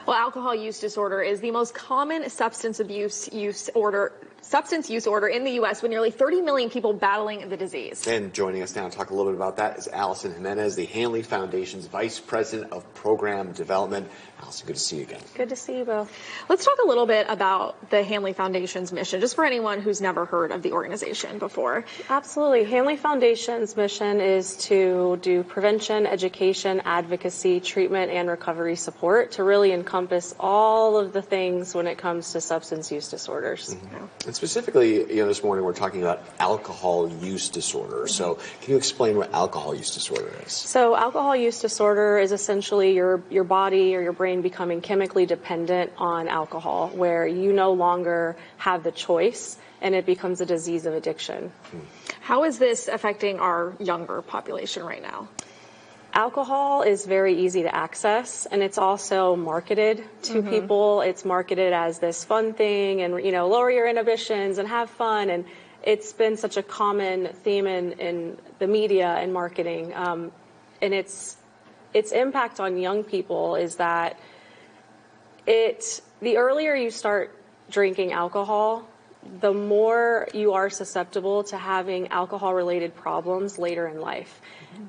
Well, alcohol use disorder is the most common substance use disorder in the U.S., with nearly 30 million people battling the disease. And joining us now to talk a little bit about that is Alli Jimenez, the Hanley Foundation's Vice President of Program Development. Allison, good to see you again. Good to see you both. Let's talk a little bit about the Hanley Foundation's mission, just for anyone who's never heard of the organization before. Absolutely. Hanley Foundation's mission is to do prevention, education, advocacy, treatment, and recovery support to really encompass all of the things when it comes to substance use disorders. Mm-hmm. And specifically, this morning we're talking about alcohol use disorder. So can you explain what alcohol use disorder is? So alcohol use disorder is essentially your body or your brain becoming chemically dependent on alcohol, where you no longer have the choice and it becomes a disease of addiction. How is this affecting our younger population right now? Alcohol is very easy to access, and it's also marketed to people. It's marketed as this fun thing and, lower your inhibitions and have fun. And it's been such a common theme in the media and marketing. And its impact on young people is that the earlier you start drinking alcohol, the more you are susceptible to having alcohol-related problems later in life.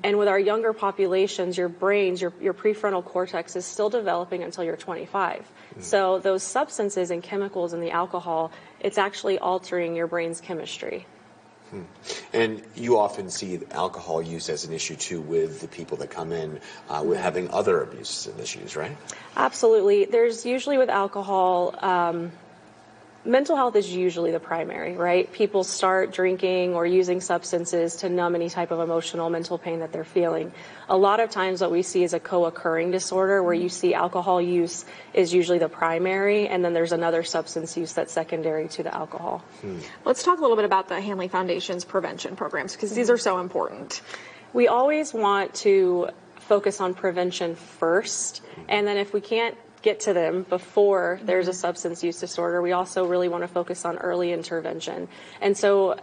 And with our younger populations, your brains, your prefrontal cortex is still developing until you're 25. So those substances and chemicals in the alcohol, it's actually altering your brain's chemistry. And you often see alcohol use as an issue, too, with the people that come in with having other abuses and issues, right? Absolutely. There's usually with alcohol, mental health is usually the primary, right? People start drinking or using substances to numb any type of emotional, mental pain that they're feeling. A lot of times what we see is a co-occurring disorder where you see alcohol use is usually the primary, and then there's another substance use that's secondary to the alcohol. Let's talk a little bit about the Hanley Foundation's prevention programs, because these are so important. We always want to focus on prevention first, and then if we can't get to them before there's a substance use disorder, we also really want to focus on early intervention. And so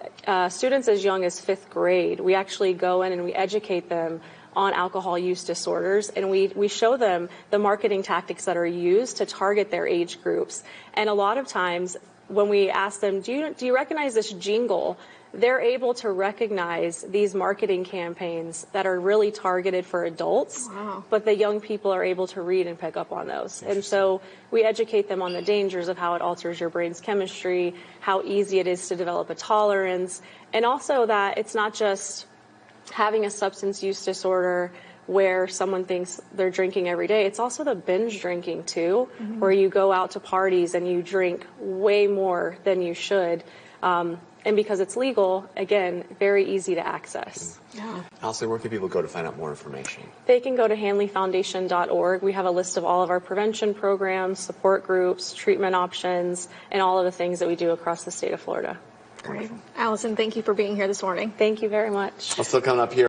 students as young as 5th grade, we actually go in and we educate them on alcohol use disorders, and we show them the marketing tactics that are used to target their age groups. And a lot of times when we ask them, do you recognize this jingle? They're able to recognize these marketing campaigns that are really targeted for adults, but the young people are able to read and pick up on those. And so we educate them on the dangers of how it alters your brain's chemistry, how easy it is to develop a tolerance, and also that it's not just having a substance use disorder where someone thinks they're drinking every day. It's also the binge drinking too, where you go out to parties and you drink way more than you should. And because it's legal, again, very easy to access. Allison, where can people go to find out more information? They can go to hanleyfoundation.org. We have a list of all of our prevention programs, support groups, treatment options, and all of the things that we do across the state of Florida. Great. Allison, thank you for being here this morning. Thank you very much. I'll still coming up here.